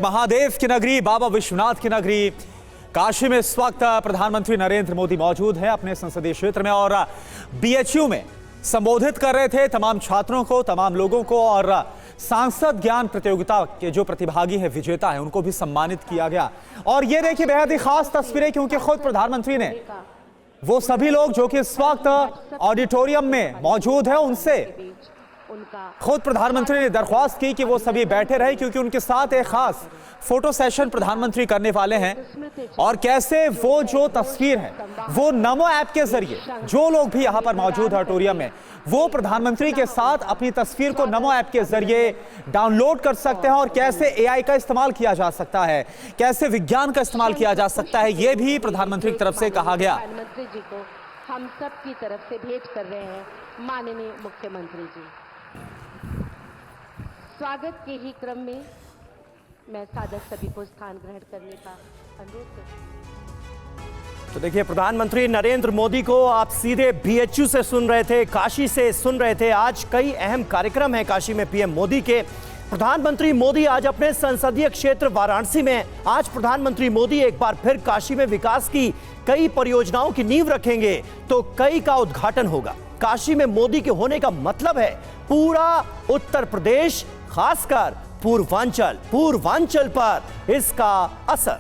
महादेव की नगरी, बाबा विश्वनाथ की नगरी काशी में इस वक्त प्रधानमंत्री नरेंद्र मोदी मौजूद हैं अपने संसदीय क्षेत्र में और बीएचयू में संबोधित कर रहे थे तमाम छात्रों को, तमाम लोगों को। और सांसद ज्ञान प्रतियोगिता के जो प्रतिभागी है, विजेता है, उनको भी सम्मानित किया गया। और ये देखिए बेहद ही खास तस्वीरें, क्योंकि खुद प्रधानमंत्री ने वो सभी लोग जो कि इस वक्त ऑडिटोरियम में मौजूद है, उनसे खुद प्रधानमंत्री ने दरख्वास्त की कि वो सभी बैठे रहे, क्योंकि उनके साथ एक खास फोटो सेशन प्रधानमंत्री करने वाले हैं। और कैसे वो जो तस्वीर है वो नमो ऐप के जरिए जो लोग भी यहां पर मौजूद है ऑडिटोरियम में, वो प्रधानमंत्री के साथ अपनी तस्वीर को नमो ऐप के जरिए डाउनलोड कर सकते हैं। और कैसे एआई का इस्तेमाल किया जा सकता है, कैसे विज्ञान का इस्तेमाल किया जा सकता है, ये भी प्रधानमंत्री की तरफ से कहा गया। प्रधानमंत्री जी को हम सब की तरफ से भेंट कर रहे हैं माननीय मुख्यमंत्री जी। स्वागत के ही क्रम में मैं सादर सभी को स्थान ग्रहण करने का अनुरोध करती। तो देखिए, प्रधानमंत्री नरेंद्र मोदी को आप सीधे बीएचयू से सुन रहे थे, काशी से सुन रहे थे। आज कई अहम कार्यक्रम हैं काशी में पीएम मोदी के। प्रधानमंत्री मोदी आज अपने संसदीय क्षेत्र वाराणसी में, आज प्रधानमंत्री मोदी एक बार फिर काशी में विकास की कई परियोजनाओं की नींव रखेंगे, तो कई का उद्घाटन होगा। काशी में मोदी के होने का मतलब है पूरा उत्तर प्रदेश, खासकर पूर्वांचल पर इसका असर।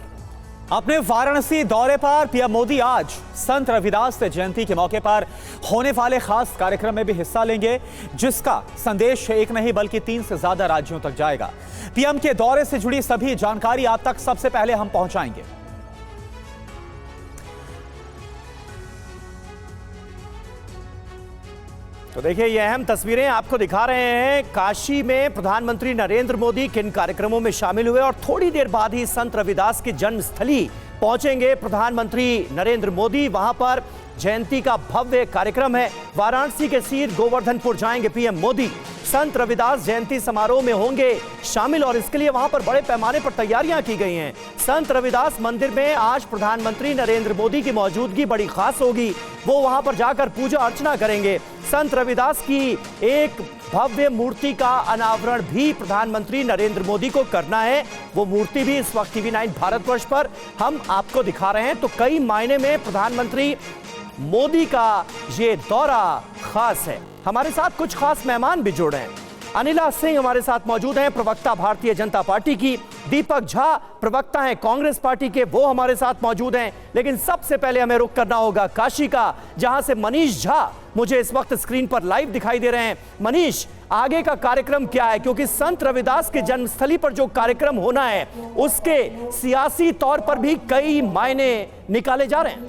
अपने वाराणसी दौरे पर पीएम मोदी आज संत रविदास जयंती के मौके पर होने वाले खास कार्यक्रम में भी हिस्सा लेंगे, जिसका संदेश एक नहीं बल्कि 3 से ज्यादा राज्यों तक जाएगा। पीएम के दौरे से जुड़ी सभी जानकारी आप तक सबसे पहले हम पहुंचाएंगे। तो देखिए, ये अहम तस्वीरें आपको दिखा रहे हैं काशी में प्रधानमंत्री नरेंद्र मोदी किन कार्यक्रमों में शामिल हुए। और थोड़ी देर बाद ही संत रविदास की जन्मस्थली पहुंचेंगे प्रधानमंत्री नरेंद्र मोदी। वहां पर जयंती का भव्य कार्यक्रम है। वाराणसी के सीध गोवर्धनपुर जाएंगे पीएम मोदी, संत रविदास जयंती समारोह में होंगे शामिल। और इसके लिए वहां पर बड़े पैमाने पर तैयारियां की गई हैं। संत रविदास मंदिर में आज प्रधानमंत्री नरेंद्र मोदी की मौजूदगी बड़ी खास होगी। वो वहां पर जाकर पूजा अर्चना करेंगे। संत रविदास की एक भव्य मूर्ति का अनावरण भी प्रधानमंत्री नरेंद्र मोदी को करना है। वो मूर्ति भी इस वक्त टीवी 9 भारतवर्ष पर हम आपको दिखा रहे हैं। तो कई मायने में प्रधानमंत्री मोदी का ये दौरा खास है। हमारे साथ कुछ खास मेहमान भी जुड़े हैं। अनिला सिंह हमारे साथ मौजूद हैं, प्रवक्ता भारतीय जनता पार्टी की। दीपक झा प्रवक्ता हैं कांग्रेस पार्टी के, वो हमारे साथ मौजूद हैं। लेकिन सबसे पहले हमें रुख करना होगा काशी का, जहां से मनीष झा मुझे इस वक्त स्क्रीन पर लाइव दिखाई दे रहे हैं। मनीष, आगे का कार्यक्रम क्या है? क्योंकि संत रविदास की जन्मस्थली पर जो कार्यक्रम होना है उसके सियासी तौर पर भी कई मायने निकाले जा रहे हैं।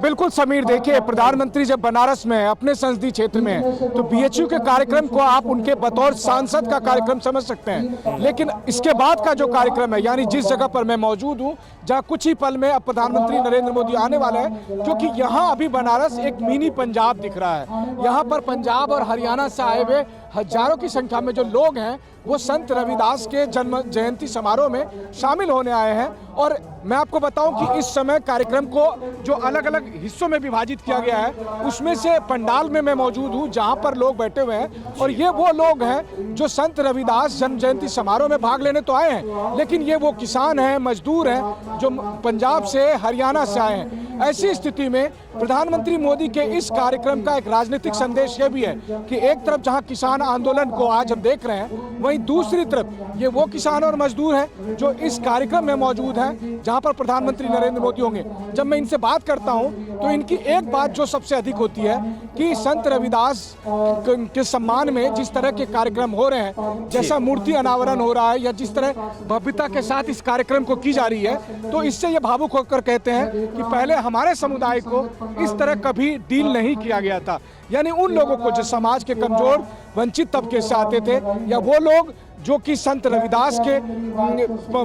बिल्कुल समीर, देखिए, प्रधानमंत्री जब बनारस में है, अपने संसदीय क्षेत्र में है, तो बीएचयू के कार्यक्रम को आप उनके बतौर सांसद का कार्यक्रम समझ सकते हैं। लेकिन इसके बाद का जो कार्यक्रम है, यानी जिस जगह पर मैं मौजूद हूँ, जहाँ कुछ ही पल में अब प्रधानमंत्री नरेंद्र मोदी आने वाले हैं, क्योंकि यहाँ अभी बनारस एक मिनी पंजाब दिख रहा है। यहाँ पर पंजाब और हरियाणा से आए हुए हजारों की संख्या में जो लोग हैं वो संत रविदास के जन्म जयंती समारोह में शामिल होने आए हैं। और मैं आपको बताऊं कि इस समय कार्यक्रम को जो अलग अलग हिस्सों में विभाजित किया गया है, उसमें से पंडाल में मैं मौजूद हूं जहां पर लोग बैठे हुए हैं। और ये वो लोग हैं जो संत रविदास जन्म जयंती समारोह में भाग लेने तो आए हैं, लेकिन ये वो किसान हैं, मजदूर हैं जो पंजाब से, हरियाणा से आए हैं। ऐसी स्थिति में प्रधानमंत्री मोदी के इस कार्यक्रम का एक राजनीतिक संदेश ये भी है कि एक तरफ जहां किसान आंदोलन को आज हम देख रहे हैं, वहीं दूसरी तरफ ये वो किसान और मजदूर हैं जो इस कार्यक्रम में मौजूद हैं जहां पर प्रधानमंत्री नरेंद्र मोदी होंगे। जब मैं इनसे बात करता हूं तो इनकी एक बात जो सबसे अधिक होती है कि संत रविदास के सम्मान में जिस तरह के कार्यक्रम हो रहे हैं, जैसा मूर्ति अनावरण हो रहा है या जिस तरह भव्यता के साथ इस कार्यक्रम को की जा रही है, तो इससे ये भावुक होकर कहते हैं कि पहले हमारे समुदाय को इस तरह कभी डील नहीं किया गया था। यानी उन लोगों को जो समाज के कमजोर वंचित तबके से आते थे, या वो लोग जो कि संत रविदास के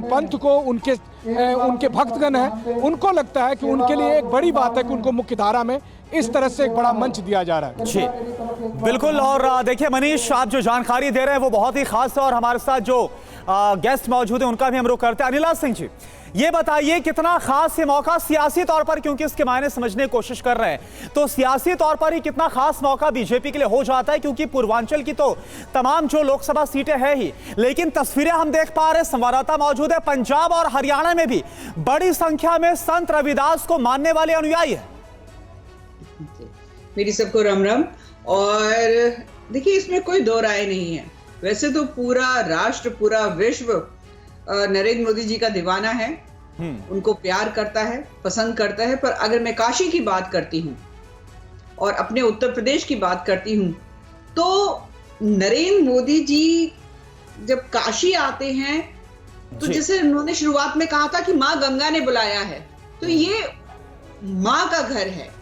पंथ को उनके भक्तगण हैं, उनको लगता है कि उनके लिए एक बड़ी बात है कि उनको मुख्य धारा में इस तरह से एक बड़ा मंच दिया जा रहा है। जी बिल्कुल। और देखिए मनीष, आप जो जानकारी दे रहे हैं वो बहुत ही खास है और हमारे साथ जो गेस्ट मौजूद है उनका भी हम रुख करते हैं। अनिला सिंह जी, ये बताइए कितना खास ये मौका सियासी तौर पर, क्योंकि इसके मायने समझने की कोशिश कर रहे हैं, तो सियासी तौर पर ही कितना खास मौका बीजेपी के लिए हो जाता है, क्योंकि पूर्वांचल की तो तमाम जो लोकसभा सीटें हैं ही, लेकिन तस्वीरें हम देख पा रहे हैं, संवाददाता मौजूद है, पंजाब और हरियाणा में भी बड़ी संख्या में संत रविदास को मानने वाले अनुयायी है। मेरी सबको राम राम। और देखिए, इसमें कोई दो राय नहीं है, वैसे तो पूरा राष्ट्र, पूरा विश्व नरेंद्र मोदी जी का दीवाना है, उनको प्यार करता है, पसंद करता है। पर अगर मैं काशी की बात करती हूँ और अपने उत्तर प्रदेश की बात करती हूँ, तो नरेंद्र मोदी जी जब काशी आते हैं तो जैसे उन्होंने शुरुआत में कहा था कि माँ गंगा ने बुलाया है, तो ये माँ का घर है।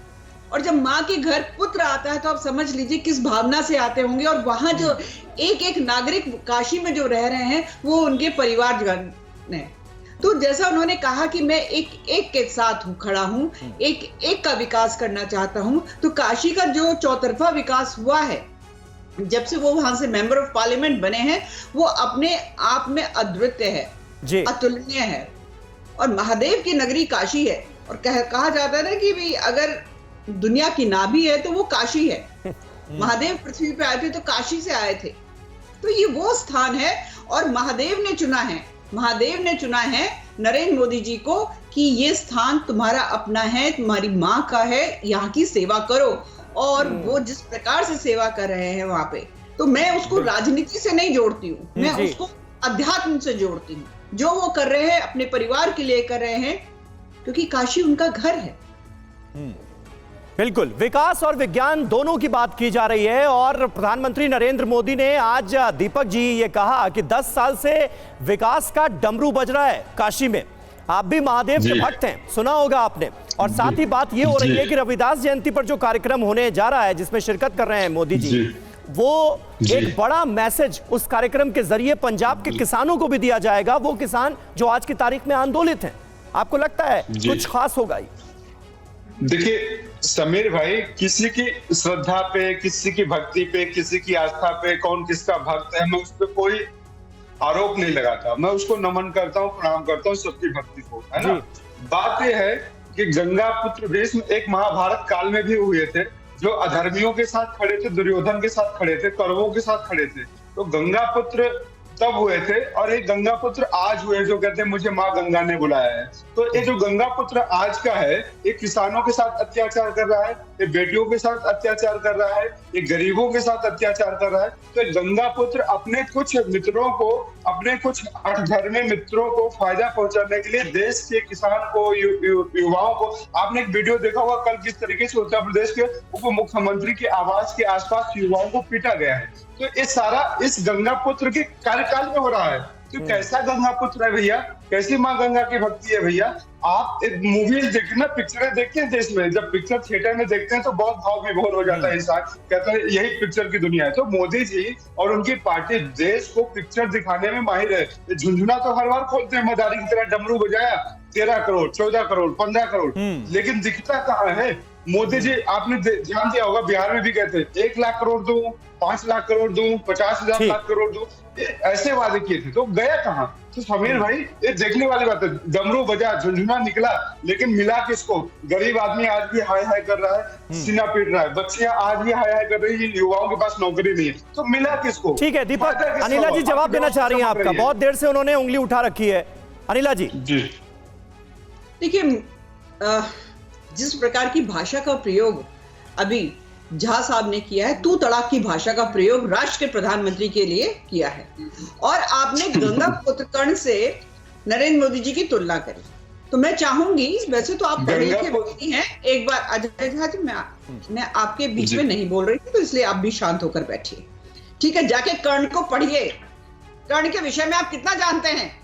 और जब माँ के घर पुत्र आता है तो आप समझ लीजिए किस भावना से आते होंगे। और वहां जो एक एक नागरिक काशी में जो रह रहे हैं वो उनके परिवारजन हैं। तो जैसा उन्होंने कहा कि मैं एक एक के साथ खड़ा हूँ, एक एक का विकास करना चाहता हूँ, तो काशी का जो चौतरफा विकास हुआ है जब से वो वहां से मेंबर ऑफ पार्लियामेंट बने हैं, वो अपने आप में अद्वितीय है, अतुलनीय है। और महादेव की नगरी काशी है। और कहा जाता है ना कि भाई अगर दुनिया की नाभि है तो वो काशी है। महादेव पृथ्वी पे आए थे तो काशी से आए थे, तो ये वो स्थान है। और महादेव ने चुना है नरेंद्र मोदी जी को कि ये स्थान तुम्हारा अपना है, तुम्हारी माँ का है, यहाँ की सेवा करो। और वो जिस प्रकार से सेवा कर रहे हैं वहां पे, तो मैं उसको राजनीति से नहीं जोड़ती हूँ, मैं उसको अध्यात्म से जोड़ती हूँ। जो वो कर रहे हैं अपने परिवार के लिए कर रहे हैं, क्योंकि काशी उनका घर है। बिल्कुल, विकास और विज्ञान दोनों की बात की जा रही है। और प्रधानमंत्री नरेंद्र मोदी ने आज, दीपक जी, ये कहा कि 10 साल से विकास का डमरू बज रहा है काशी में। आप भी महादेव के भक्त हैं, सुना होगा आपने। और साथ ही बात ये हो रही है कि रविदास जयंती पर जो कार्यक्रम होने जा रहा है, जिसमें शिरकत कर रहे हैं मोदी जी, वो एक बड़ा मैसेज उस कार्यक्रम के जरिए पंजाब के किसानों को भी दिया जाएगा, वो किसान जो आज की तारीख में आंदोलित हैं। आपको लगता है कुछ खास होगा? देखिए समीर भाई, किसी की श्रद्धा पे, किसी की भक्ति पे, किसी की आस्था पे, कौन किसका भक्त है, मैं उस पर कोई आरोप नहीं लगाता। मैं उसको नमन करता हूँ, प्रणाम करता हूँ, सबकी भक्ति को, है ना। बात यह है कि गंगा पुत्र भीष्म एक महाभारत काल में भी हुए थे, जो अधर्मियों के साथ खड़े थे, दुर्योधन के साथ खड़े थे, कौरवों के साथ खड़े थे। तो गंगा पुत्र तब हुए थे और एक गंगा पुत्र आज हुए जो कहते हैं मुझे माँ गंगा ने बुलाया है। तो ये जो गंगा पुत्र आज का है, ये किसानों के साथ अत्याचार कर रहा है, ये बेटियों के साथ अत्याचार कर रहा है, ये गरीबों के साथ अत्याचार कर रहा है। तो गंगा पुत्र अपने कुछ मित्रों को, अपने कुछ अधर्मी मित्रों को फायदा पहुंचाने के लिए देश के किसान को, युवाओं को, आपने एक वीडियो देखा होगा कल किस तरीके से उत्तर प्रदेश के उप मुख्यमंत्री के आवास के आसपास युवाओं को पीटा गया है। तो ये सारा इस गंगा पुत्र के कार्यकाल में हो रहा है। तो कैसा गंगा पुत्र है भैया, कैसी माँ गंगा की भक्ति है भैया। आप एक मूवीज देखना, पिक्चरें देखते हैं देश में, जब पिक्चर थिएटर में देखते हैं तो बहुत भाव विभोर हो जाता है इंसान, कहता है यही पिक्चर की दुनिया है। तो मोदी जी और उनकी पार्टी देश को पिक्चर दिखाने में माहिर है। झुंझुना तो हर बार खोलते हैं, मदारी की तरह डमरू बजाया, 13 करोड़, 14 करोड़, 15 करोड़, लेकिन दिखता कहाँ है। मोदी जी, आपने ध्यान दिया होगा, बिहार में भी कहते हैं 1 लाख करोड़ दूं, 5 लाख करोड़ दूं, 50,000 लाख करोड़ दूं, ऐसे वादे किए थे। तो गया कहाँ? तो समीर भाई, ये देखने वाली बात है। डमरू बजा, झुंझुना निकला, लेकिन मिला किसको? गरीब आदमी आज भी हाय हाय कर रहा है, सीना पीट रहा है, बच्चियां आज भी हाय हाय कर रही है, युवाओं के पास नौकरी नहीं है। तो मिला किसको? ठीक है दीपक, अनिला जी जवाब देना चाह रही हैं आपका, बहुत देर से उन्होंने उंगली उठा रखी है। अनिला जी। देखिए, जिस प्रकार की भाषा का प्रयोग अभी झा साहब ने किया है, तू तड़ाक की भाषा का प्रयोग राष्ट्र के प्रधानमंत्री के लिए किया है, और आपने गंगा पुत्र कर्ण से नरेंद्र मोदी जी की तुलना करी, तो मैं चाहूंगी, वैसे तो आप पढ़े लिखे व्यक्ति हैं, एक बार अजय झा जी, मैं आपके बीच में नहीं बोल रही थी, तो इसलिए आप भी शांत होकर बैठिए, ठीक है। जाके कर्ण को पढ़िए, कर्ण के विषय में आप कितना जानते हैं।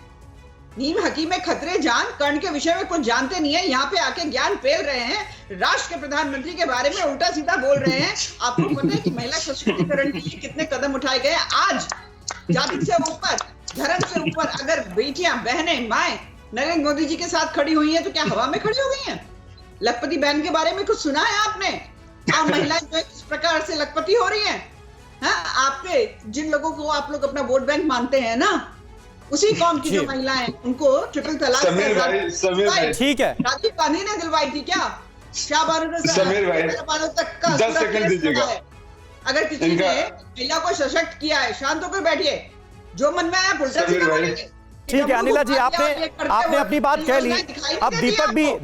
नीम हकीम खतरे जान, कर्ण के विषय में कुछ जानते नहीं है, यहाँ पे आके ज्ञान पेल रहे हैं, राष्ट्र के प्रधानमंत्री के बारे में उल्टा सीधा बोल रहे हैं। आपको पता है कि महिला सशक्तिकरण के लिए कितने कदम उठाए गए। आज जाति से ऊपर, धर्म से ऊपर अगर बेटियां, बहनें, माएं नरेंद्र मोदी जी के साथ खड़ी हुई हैं, तो क्या हवा में खड़ी हो गई हैं? लखपति बहन के बारे में कुछ सुना है आपने? आप महिलाएं जो इस प्रकार से लखपति हो रही हैं, हाँ, आपके जिन लोगों को आप लोग अपना वोट बैंक मानते हैं ना, उसी कौम की जो महिलाएं, उनको ट्रिपल तलाक समीर भाई ठीक है। राजीव गांधी ने दिलवाई थी क्या? शाहबानो समीर भाई, तक का 10 सेकंड दीजिएगा। अगर किसी ने महिला को सशक्त किया है, शांत होकर बैठिए, जो मन में आया उल्टा सीधा बोलेंगे। ठीक है अनिला जी, आपने अपनी बात कह ली। अब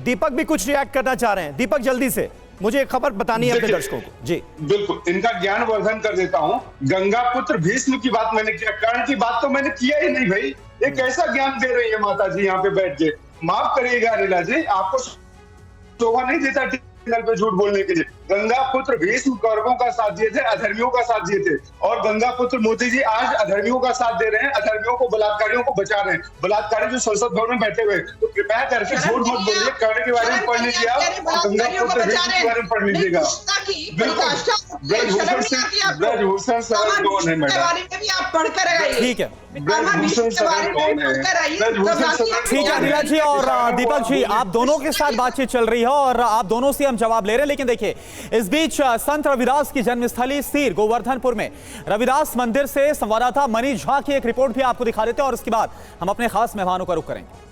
दीपक भी कुछ रिएक्ट करना चाह रहे हैं। दीपक जल्दी से मुझे एक खबर बतानी है अपने दर्शकों को जी। बिल्कुल, इनका ज्ञान वर्धन कर देता हूँ। गंगा पुत्र भीष्म की बात मैंने किया, कर्ण की बात तो मैंने किया ही नहीं भाई। ये कैसा ज्ञान दे रही है माता जी यहाँ पे बैठ के? माफ करिएगा अनिला जी, आपको शोभा नहीं देता चैनल पे झूठ बोलने के लिए। गंगा पुत्र भीष्म कौरवों का साथ दिए थे, अधर्मियों का साथ दिए थे, और गंगा पुत्र मोदी जी आज अधर्मियों का साथ दे रहे हैं, अधर्मियों को, बलात्कारियों को बचा रहे हैं। बलात्कारी जो संसद भवन में बैठे हुए, तो कृपया करके झूठ मत बोलिए। कर्ण के बारे में पढ़ लीजिए आप, और गंगा पुत्र भीष्म के बारे में पढ़ लीजिएगा। ब्रजभूषण सर कौन है मैडम? ठीक है ब्रजभूषण सर कौन है? ठीक है अनिला जी और दीपक जी, आप दोनों के साथ बातचीत चल रही है और आप दोनों से हम जवाब ले रहे हैं। लेकिन देखिए, इस बीच संत रविदास की जन्मस्थली सीर गोवर्धनपुर में रविदास मंदिर से संवाददाता मनीष झा की एक रिपोर्ट भी आपको दिखा देते हैं और उसके बाद हम अपने खास मेहमानों का रुख करेंगे।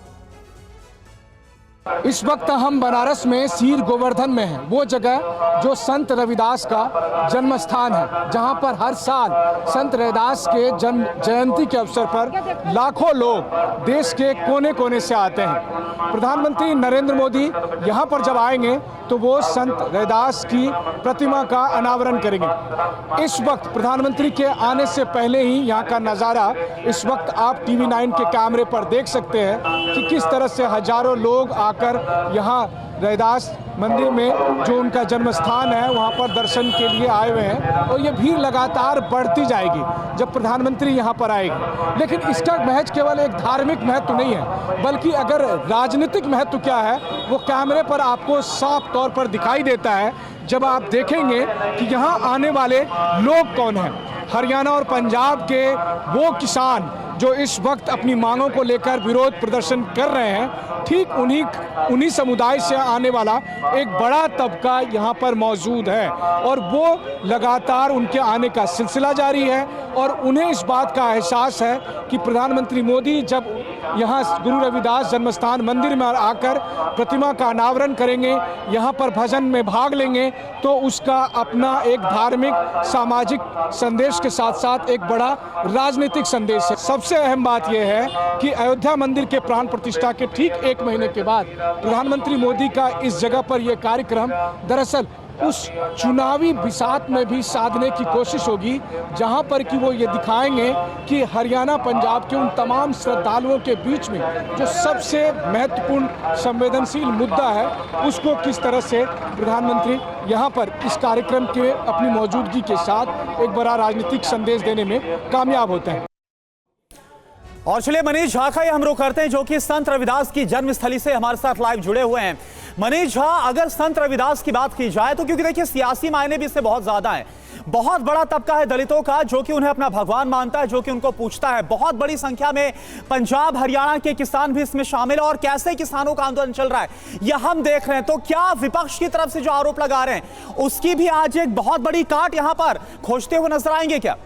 इस वक्त हम बनारस में सीर गोवर्धन में हैं, वो जगह जो संत रविदास का जन्म स्थान है, जहां पर हर साल संत रविदास के जन्म जयंती के अवसर पर लाखों लोग देश के कोने कोने से आते हैं। प्रधानमंत्री नरेंद्र मोदी यहां पर जब आएंगे तो वो संत रविदास की प्रतिमा का अनावरण करेंगे। इस वक्त प्रधानमंत्री के आने से पहले ही यहाँ का नज़ारा इस वक्त आप TV9 के कैमरे पर देख सकते हैं कि किस तरह से हजारों लोग आकर यहाँ रविदास मंदिर में, जो उनका जन्म स्थान है, वहाँ पर दर्शन के लिए आए हुए हैं। और ये भीड़ लगातार बढ़ती जाएगी जब प्रधानमंत्री यहाँ पर आएगी। लेकिन इसका महज केवल एक धार्मिक महत्व नहीं है, बल्कि अगर राजनीतिक महत्व क्या है वो कैमरे पर आपको साफ तौर पर दिखाई देता है जब आप देखेंगे कि यहाँ आने वाले लोग कौन हैं। हरियाणा और पंजाब के वो किसान जो इस वक्त अपनी मांगों को लेकर विरोध प्रदर्शन कर रहे हैं, ठीक उन्हीं समुदाय से आने वाला एक बड़ा तबका यहाँ पर मौजूद है और वो लगातार उनके आने का सिलसिला जारी है। और उन्हें इस बात का एहसास है कि प्रधानमंत्री मोदी जब यहाँ गुरु रविदास जन्मस्थान मंदिर में आकर प्रतिमा का अनावरण करेंगे, यहाँ पर भजन में भाग लेंगे, तो उसका अपना एक धार्मिक सामाजिक संदेश के साथ साथ एक बड़ा राजनीतिक संदेश है। सबसे अहम बात यह है कि अयोध्या मंदिर के प्राण प्रतिष्ठा के ठीक 1 महीने के बाद प्रधानमंत्री मोदी का इस जगह पर यह कार्यक्रम दरअसल उस चुनावी बिसात में भी साधने की कोशिश होगी, जहां पर कि वो ये दिखाएंगे कि हरियाणा पंजाब के उन तमाम श्रद्धालुओं के बीच में जो सबसे महत्वपूर्ण संवेदनशील मुद्दा है, उसको किस तरह से प्रधानमंत्री यहां पर इस कार्यक्रम के अपनी मौजूदगी के साथ एक बड़ा राजनीतिक संदेश देने में कामयाब होते हैं। और चलिए मनीष झा का हम रुख करते हैं, जो कि संत रविदास की जन्मस्थली से हमारे साथ लाइव जुड़े हुए हैं। मनीष झा, अगर संत रविदास की बात की जाए तो क्योंकि देखिए सियासी मायने भी इससे बहुत ज्यादा है, बहुत बड़ा तबका है दलितों का जो कि उन्हें अपना भगवान मानता है, जो कि उनको पूछता है। बहुत बड़ी संख्या में पंजाब हरियाणा के किसान भी इसमें शामिल है और कैसे किसानों का आंदोलन चल रहा है यह हम देख रहे हैं। तो क्या विपक्ष की तरफ से जो आरोप लगा रहे हैं उसकी भी आज एक बहुत बड़ी काट यहां पर खोजते हुए नजर आएंगे क्या?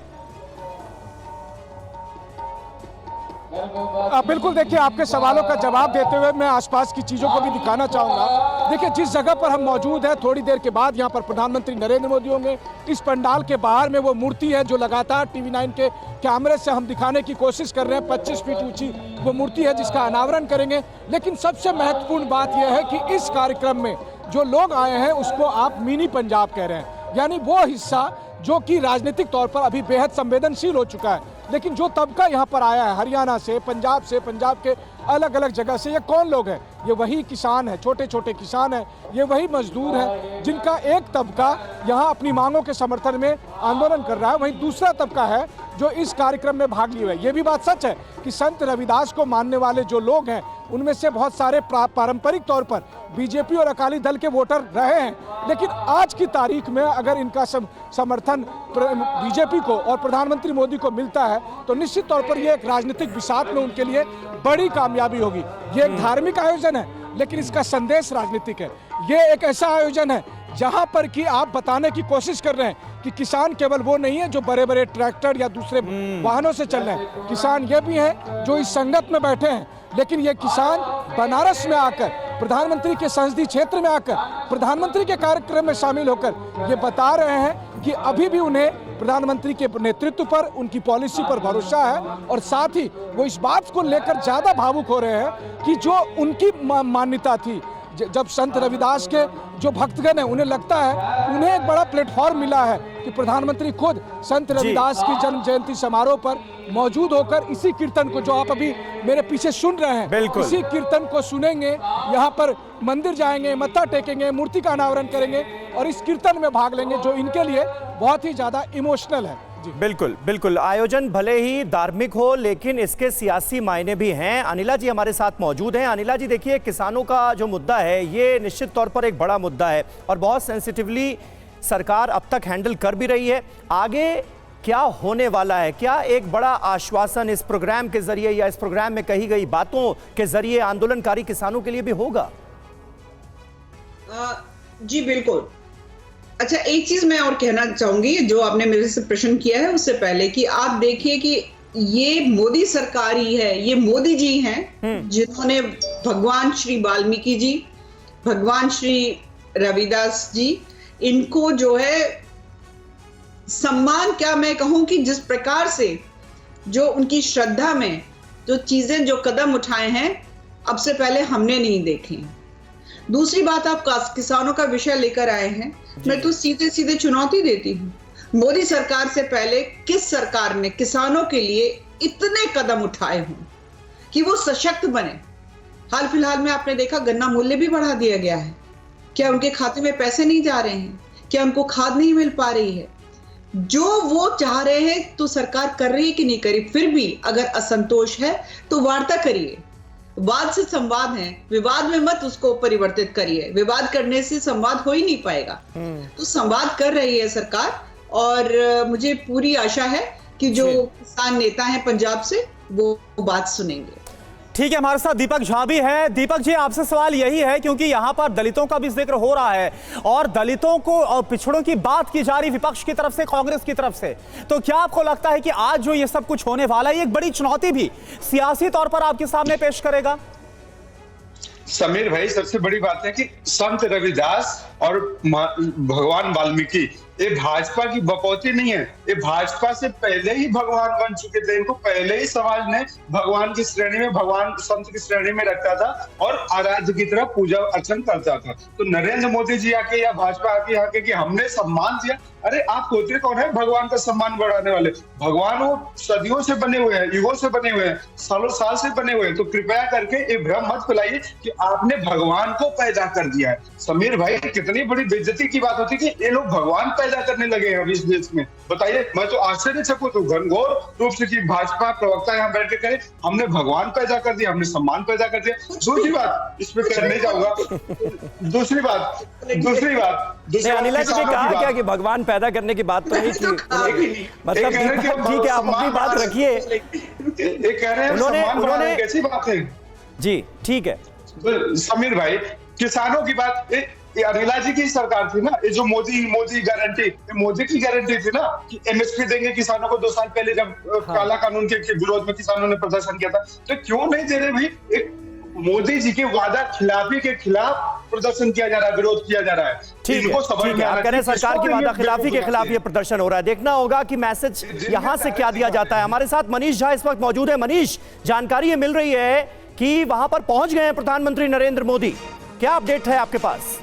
बिल्कुल, देखिए आपके सवालों का जवाब देते हुए मैं आसपास की चीज़ों को भी दिखाना चाहूँगा। देखिए जिस जगह पर हम मौजूद हैं, थोड़ी देर के बाद यहाँ पर प्रधानमंत्री नरेंद्र मोदी होंगे। इस पंडाल के बाहर में वो मूर्ति है जो लगातार TV9 के कैमरे से हम दिखाने की कोशिश कर रहे हैं। 25 फीट ऊंची वो मूर्ति है जिसका अनावरण करेंगे। लेकिन सबसे महत्वपूर्ण बात यह है कि इस कार्यक्रम में जो लोग आए हैं उसको आप मिनी पंजाब कह रहे हैं, यानी वो हिस्सा जो कि राजनीतिक तौर पर अभी बेहद संवेदनशील हो चुका है। लेकिन जो तबका यहाँ पर आया है हरियाणा से, पंजाब के अलग अलग जगह से, ये कौन लोग हैं? ये वही किसान है, छोटे छोटे किसान हैं, ये वही मजदूर हैं जिनका एक तबका यहाँ अपनी मांगों के समर्थन में आंदोलन कर रहा है। वहीं दूसरा तबका है जो इस कार्यक्रम में भाग लिए हुए। ये भी बात सच है कि संत रविदास को मानने वाले जो लोग हैं उनमें से बहुत सारे पारंपरिक तौर पर बीजेपी और अकाली दल के वोटर रहे हैं, लेकिन आज की तारीख में अगर इनका समर्थन बीजेपी को और प्रधानमंत्री मोदी को मिलता है तो निश्चित तौर पर यह एक राजनीतिक बिसात में उनके लिए बड़ी कामयाबी होगी। ये एक धार्मिक आयोजन है लेकिन इसका संदेश राजनीतिक है। ये एक ऐसा आयोजन है जहां पर कि आप बताने की कोशिश कर रहे हैं कि किसान केवल वो नहीं है जो बड़े बड़े ट्रैक्टर या दूसरे वाहनों से चल रहे हैं, किसान ये भी हैं जो इस संगत में बैठे हैं। लेकिन ये किसान बनारस में आकर, प्रधानमंत्री के संसदीय क्षेत्र में आकर, प्रधानमंत्री के कार्यक्रम में शामिल होकर ये बता रहे हैं कि अभी भी उन्हें प्रधानमंत्री के नेतृत्व पर, उनकी पॉलिसी पर भरोसा है, और साथ ही वो इस बात को लेकर ज्यादा भावुक हो रहे हैं कि जो उनकी मान्यता थी, जब संत रविदास के जो भक्तगण हैं उन्हें लगता है उन्हें एक बड़ा प्लेटफॉर्म मिला है कि प्रधानमंत्री खुद संत रविदास की जन्म जयंती समारोह पर मौजूद होकर इसी कीर्तन को, जो आप अभी मेरे पीछे सुन रहे हैं, इसी कीर्तन को सुनेंगे, यहाँ पर मंदिर जाएंगे, मत्था टेकेंगे, मूर्ति का अनावरण करेंगे और इस कीर्तन में भाग लेंगे, जो इनके लिए बहुत ही ज्यादा इमोशनल है। बिल्कुल बिल्कुल, आयोजन भले ही धार्मिक हो लेकिन इसके सियासी मायने भी हैं। अनिला जी हमारे साथ मौजूद हैं। अनिला जी देखिए, किसानों का जो मुद्दा है ये निश्चित तौर पर एक बड़ा मुद्दा है और बहुत सेंसिटिवली सरकार अब तक हैंडल कर भी रही है। आगे क्या होने वाला है? क्या एक बड़ा आश्वासन इस प्रोग्राम के जरिए या इस प्रोग्राम में कही गई बातों के जरिए आंदोलनकारी किसानों के लिए भी होगा? जी बिल्कुल। अच्छा, एक चीज मैं और कहना चाहूंगी, जो आपने मेरे से प्रश्न किया है उससे पहले, कि आप देखिए कि ये मोदी सरकार ही है, ये मोदी जी हैं जिन्होंने भगवान श्री वाल्मीकि जी, भगवान श्री रविदास जी, इनको जो है सम्मान, क्या मैं कहूं कि जिस प्रकार से जो उनकी श्रद्धा में जो चीजें, जो कदम उठाए हैं, अब से पहले हमने नहीं देखे। दूसरी बात, आप किसानों का विषय लेकर आए हैं, मैं तो सीधे सीधे चुनौती देती हूँ, मोदी सरकार से पहले किस सरकार ने किसानों के लिए इतने कदम उठाए हों कि वो सशक्त बने? हाल फिलहाल में आपने देखा गन्ना मूल्य भी बढ़ा दिया गया है। क्या उनके खाते में पैसे नहीं जा रहे हैं? क्या उनको खाद नहीं मिल पा रही है? जो वो चाह रहे हैं तो सरकार कर रही है कि नहीं करी? फिर भी अगर असंतोष है तो वार्ता करिए, वाद से संवाद है, विवाद में मत उसको परिवर्तित करिए। विवाद करने से संवाद हो ही नहीं पाएगा। तो संवाद कर रही है सरकार और मुझे पूरी आशा है कि जो किसान नेता हैं पंजाब से, वो बात सुनेंगे। ठीक है, हमारे साथ दीपक झा भी है। दीपक जी, आपसे सवाल यही है, क्योंकि यहाँ पर दलितों का भी जिक्र हो रहा है और दलितों को और पिछड़ों की बात की जा रही विपक्ष की तरफ से, कांग्रेस की तरफ से, तो क्या आपको लगता है कि आज जो ये सब कुछ होने वाला है, ये एक बड़ी चुनौती भी सियासी तौर पर आपके सामने पेश करेगा? समीर भाई, सबसे बड़ी बात है कि संत रविदास और भगवान वाल्मीकि ये भाजपा की बपौती नहीं है, ये भाजपा से पहले ही भगवान बन चुके थे। इनको पहले ही समाज ने भगवान की श्रेणी में, भगवान संत की श्रेणी में रखता था और आराध्य की तरह पूजा अर्चन करता था। तो नरेंद्र मोदी जी आके या भाजपा आके यहाँ के कि हमने सम्मान दिया, अरे आप होते कौन है भगवान का सम्मान बढ़ाने वाले? भगवान वो सदियों से बने हुए हैं, युगों से बने हुए हैं, सालों साल से बने हुए हैं। तो कृपया करके ये भ्रम मत फैलाइए कि आपने भगवान को पैदा कर दिया है। समीर भाई, कितनी बड़ी बेइज्जती की बात होती है कि ये लोग भगवान पैदा करने लगे हैं अभी इस देश में। बताइए, मैं तो आश्चर्यचकित हूं घनघोर रूप से कि भाजपा प्रवक्ता यहाँ बैठ के कहे हमने भगवान पैदा कर दिया, हमने सम्मान पैदा कर दिया। दूसरी बात, इसमें करने जाऊंगा, दूसरी बात अनिला जी ने कहा क्या कि भगवान पैदा करने की बात तो नहीं की? मतलब ठीक है, आप अपनी बात रखिए। ये कह रहे हैं उन्होंने कैसी बात है जी? ठीक है समीर भाई, किसानों की बात, ये अनिला जी की सरकार थी ना, ये जो मोदी गारंटी, मोदी की गारंटी थी ना कि एमएसपी देंगे किसानों को। 2 साल पहले जब काला कानून के विरोध में किसानों ने प्रदर्शन किया था, तो क्यों नहीं दे रहे भाई? एक मोदी जी के वादा खिलाफी के खिलाफ प्रदर्शन किया जा रहा है, विरोध किया जा रहा है। ठीक है, आप कह रहे हैं सरकार की वादा खिलाफी के खिलाफ ये प्रदर्शन हो रहा है। देखना होगा कि मैसेज यहां से क्या दिया जाता है। हमारे साथ मनीष झा इस वक्त मौजूद है। मनीष, जानकारी ये मिल रही है कि वहां पर पहुंच गए हैं प्रधानमंत्री नरेंद्र मोदी, क्या अपडेट है आपके पास?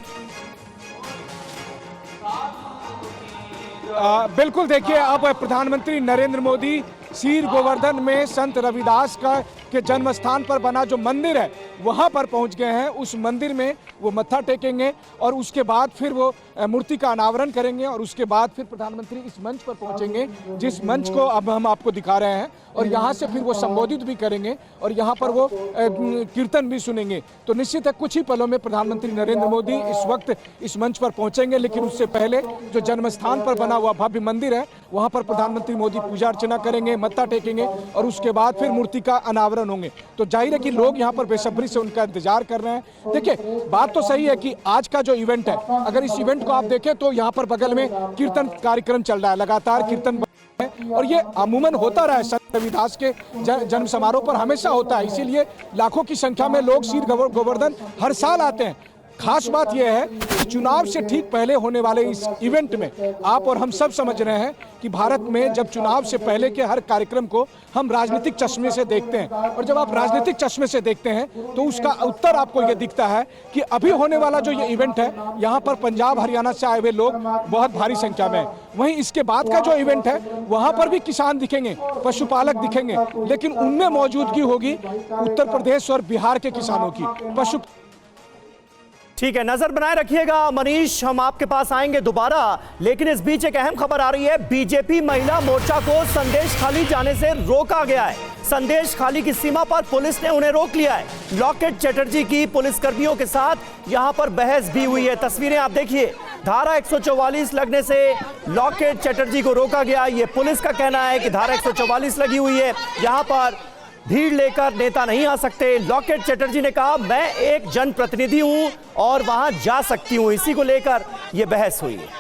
बिल्कुल, देखिए, अब प्रधानमंत्री नरेंद्र मोदी सीर गोवर्धन में संत रविदास का के जन्म स्थान पर बना जो मंदिर है वहां पर पहुंच गए हैं। उस मंदिर में वो मत्था टेकेंगे और उसके बाद फिर वो मूर्ति का अनावरण करेंगे और उसके बाद फिर प्रधानमंत्री इस मंच पर पहुंचेंगे, जिस मंच को अब हम आपको दिखा रहे हैं। और यहाँ से फिर वो संबोधित भी करेंगे और यहाँ पर वो कीर्तन भी सुनेंगे। तो निश्चित है कुछ ही पलों में प्रधानमंत्री नरेंद्र मोदी इस वक्त इस मंच पर पहुंचेंगे, लेकिन उससे पहले जो जन्म स्थान पर बना हुआ भव्य मंदिर है वहाँ पर प्रधानमंत्री मोदी पूजा अर्चना करेंगे, मत्था टेकेंगे और उसके बाद फिर मूर्ति का अनावरण होंगे। तो जाहिर है कि लोग यहाँ पर बेसब्री से उनका इंतजार कर रहे हैं। देखिए बात तो सही है कि आज का जो इवेंट है, अगर इस इवेंट को आप देखें तो यहाँ पर बगल में कीर्तन कार्यक्रम चल रहा है, लगातार कीर्तन है और ये अमूमन होता रहा है। संत रविदास के जन्म समारोह पर हमेशा होता है, इसीलिए लाखों की संख्या में लोग शीर गोवर्धन हर साल आते हैं। खास बात यह है कि चुनाव से ठीक पहले होने वाले इस इवेंट में आप और हम सब समझ रहे हैं कि भारत में जब चुनाव से पहले के हर कार्यक्रम को हम राजनीतिक चश्मे से देखते हैं, और जब आप राजनीतिक चश्मे से देखते हैं तो उसका उत्तर आपको ये दिखता है कि अभी होने वाला जो ये इवेंट है यहाँ पर पंजाब हरियाणा से आए हुए लोग बहुत भारी संख्या में हैं। वहीं इसके बाद का जो इवेंट है वहाँ पर भी किसान दिखेंगे, पशुपालक दिखेंगे, लेकिन उनमें मौजूदगी होगी उत्तर प्रदेश और बिहार के किसानों की। ठीक है, नजर बनाए रखिएगा मनीष, हम आपके पास आएंगे दोबारा। लेकिन इस बीच एक अहम खबर आ रही है, बीजेपी महिला मोर्चा को संदेश खाली जाने से रोका गया है। संदेश खाली की सीमा पर पुलिस ने उन्हें रोक लिया है। लॉकेट चैटर्जी की पुलिसकर्मियों के साथ यहां पर बहस भी हुई है। तस्वीरें आप देखिए, धारा 144 लगने से लॉकेट चैटर्जी को रोका गया। ये पुलिस का कहना है कि धारा 144 लगी हुई है, यहां पर भीड़ लेकर नेता नहीं आ सकते। लॉकेट चैटर्जी ने कहा मैं एक जनप्रतिनिधि हूं और वहां जा सकती हूं, इसी को लेकर यह बहस हुई है।